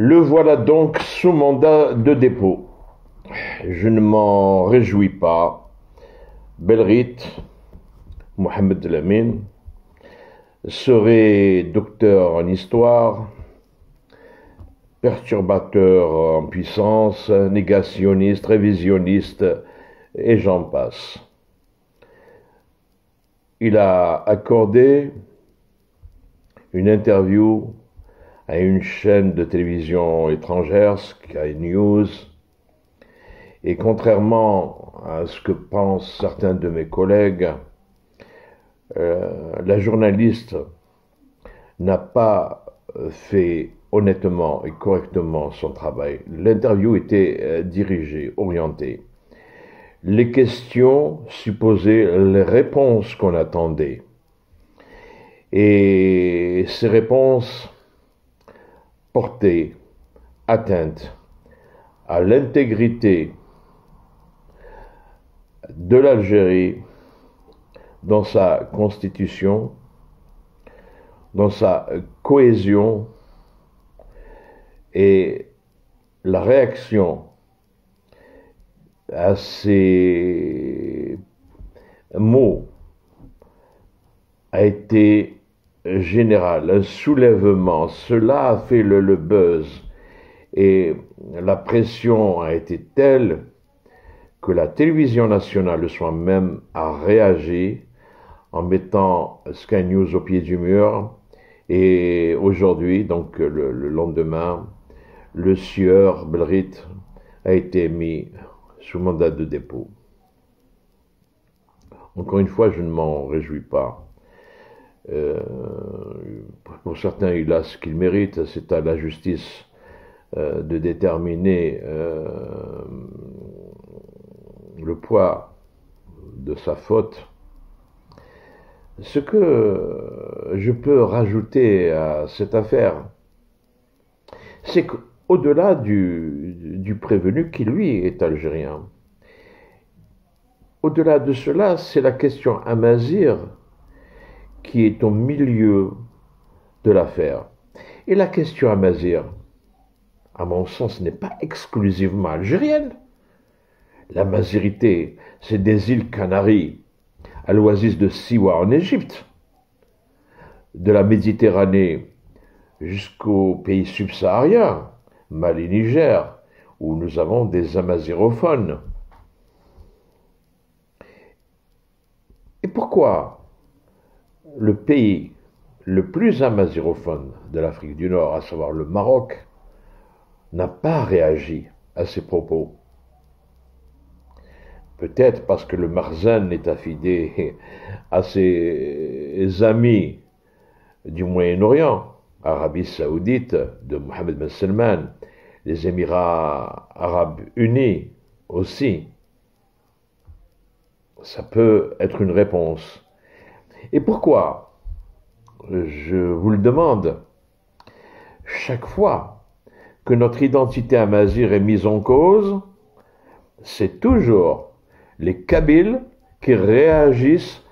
Le voilà donc sous mandat de dépôt. Je ne m'en réjouis pas. Belrit, Mohamed Lamine, serait docteur en histoire, perturbateur en puissance, négationniste, révisionniste, et j'en passe. Il a accordé une interview à une chaîne de télévision étrangère, Sky News, et contrairement à ce que pensent certains de mes collègues, la journaliste n'a pas fait honnêtement et correctement son travail. L'interview était dirigée, orientée. Les questions supposaient les réponses qu'on attendait. Et ces réponses portaient atteinte à l'intégrité de l'Algérie dans sa constitution, dans sa cohésion, et la réaction à ces mots a été générale, un soulèvement. Cela a fait le buzz et la pression a été telle que la télévision nationale, le soir même, a réagi en mettant Sky News au pied du mur. Et aujourd'hui, donc le lendemain, le sieur Belrit a été mis sous mandat de dépôt. Encore une fois, je ne m'en réjouis pas. Pour certains, il a ce qu'il mérite, c'est à la justice de déterminer le poids de sa faute. Ce que je peux rajouter à cette affaire, c'est qu'au-delà du prévenu qui, lui, est algérien, au-delà de cela, c'est la question Amazir qui est au milieu de l'affaire. Et la question Amazir, à mon sens, n'est pas exclusivement algérienne. La Mazirité, c'est des îles Canaries, à l'oasis de Siwa en Égypte, de la Méditerranée jusqu'aux pays subsahariens, Mali, Niger, où nous avons des amazirophones. Et pourquoi le pays le plus amazirophone de l'Afrique du Nord, à savoir le Maroc, n'a pas réagi à ces propos? Peut-être parce que le Marzen est affidé à ses amis du Moyen-Orient, Arabie Saoudite, de Mohamed Ben Salman, les Émirats Arabes Unis aussi. Ça peut être une réponse. Et pourquoi? Je vous le demande. Chaque fois que notre identité amazigh est mise en cause, c'est toujours les Kabyles qui réagissent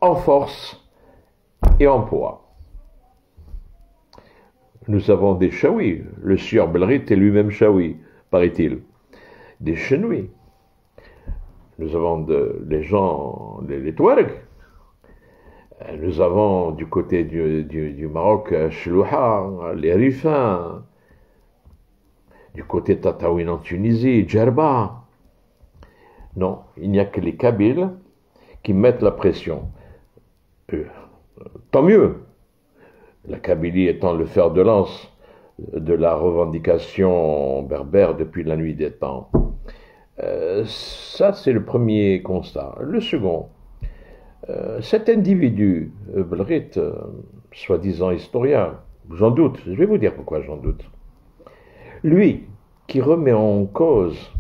en force et en poids. Nous avons des Chaouis. Le sieur Belrit est lui-même Chaoui, paraît-il. Des Chenouis. Nous avons les gens, les Touaregs. Nous avons du côté du Maroc, Chlouha, les Rifins. Du côté Tataouine en Tunisie, Djerba. Non, il n'y a que les Kabyles qui mettent la pression. Tant mieux. La Kabylie étant le fer de lance de la revendication berbère depuis la nuit des temps. Ça, c'est le premier constat. Le second, cet individu, Belrit, soi-disant historien, j'en doute, je vais vous dire pourquoi j'en doute. Lui, qui remet en cause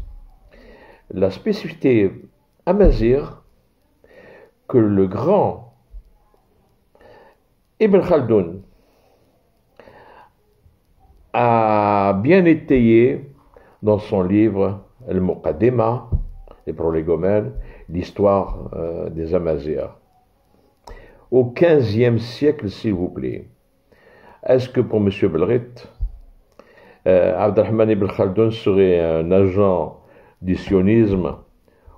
la spécificité amazigh que le grand Ibn Khaldoun a bien étayé dans son livre Al-Muqaddima, les prolégomènes, l'histoire des Amazirs. Au XVe siècle, s'il vous plaît, est-ce que pour M. Belrit, Abdelrahman ibn Khaldoun serait un agent du sionisme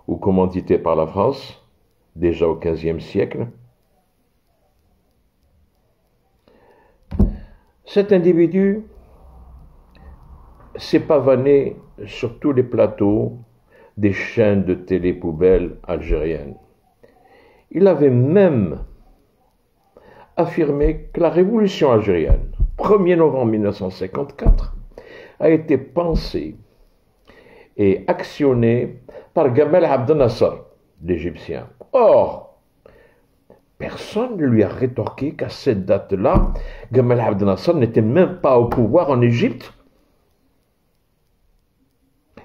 ou commandité par la France, déjà au XVe siècle. Cet individu s'est pavané sur tous les plateaux des chaînes de télé-poubelles algériennes. Il avait même affirmé que la révolution algérienne, 1er novembre 1954, a été pensée et actionnée par Gamal Abdel Nasser, l'Égyptien. Or, personne ne lui a rétorqué qu'à cette date-là, Gamal Abdel Nasser n'était même pas au pouvoir en Égypte.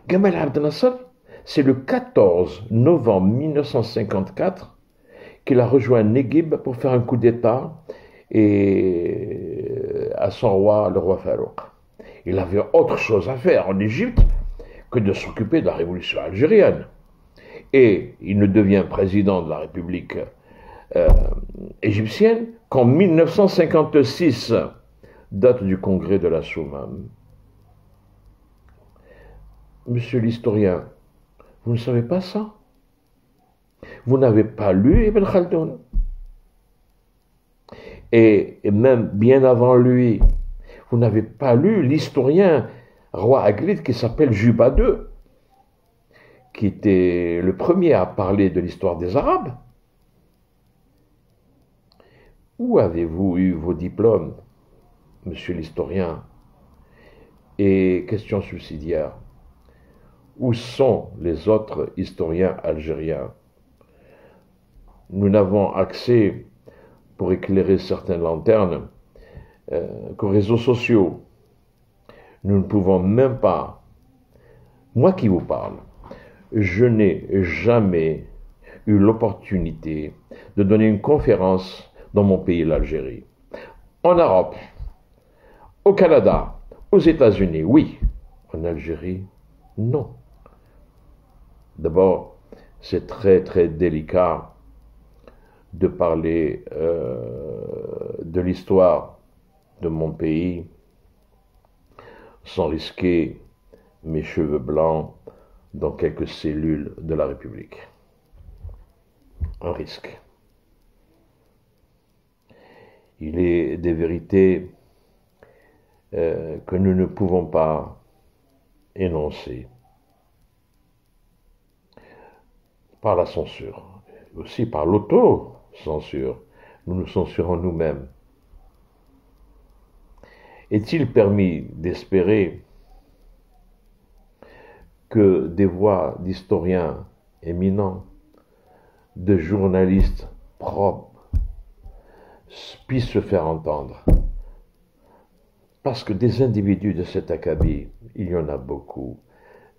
Gamal Abdel Nasser, c'est le 14 novembre 1954 qu'il a rejoint Neguib pour faire un coup d'État et à son roi, le roi Farouk. Il avait autre chose à faire en Égypte que de s'occuper de la révolution algérienne. Et il ne devient président de la République égyptienne qu'en 1956, date du congrès de la Soumam. Monsieur l'historien, vous ne savez pas ça? Vous n'avez pas lu Ibn Khaldoun? Et même bien avant lui, vous n'avez pas lu l'historien roi Aglid qui s'appelle Juba II, qui était le premier à parler de l'histoire des Arabes? Où avez-vous eu vos diplômes, monsieur l'historien? Et question subsidiaire, où sont les autres historiens algériens? Nous n'avons accès, pour éclairer certaines lanternes, qu'aux réseaux sociaux. Nous ne pouvons même pas, moi qui vous parle, je n'ai jamais eu l'opportunité de donner une conférence dans mon pays, l'Algérie. En Europe, au Canada, aux États-Unis, oui. En Algérie, non. D'abord, c'est très très délicat de parler de l'histoire de mon pays sans risquer mes cheveux blancs dans quelques cellules de la République. Un risque. Il est des vérités que nous ne pouvons pas énoncer par la censure, aussi par l'auto-censure. Nous nous censurons nous-mêmes. Est-il permis d'espérer que des voix d'historiens éminents, de journalistes propres, puissent se faire entendre? Parce que des individus de cet acabit, il y en a beaucoup.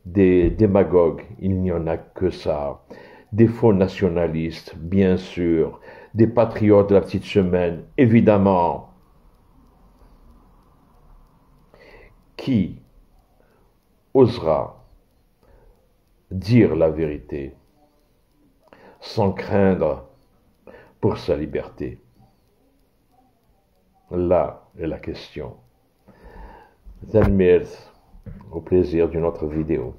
Des démagogues, il n'y en a que ça. Des faux nationalistes, bien sûr. Des patriotes de la petite semaine, évidemment. Qui osera dire la vérité sans craindre pour sa liberté? Là est la question. Au plaisir d'une autre vidéo.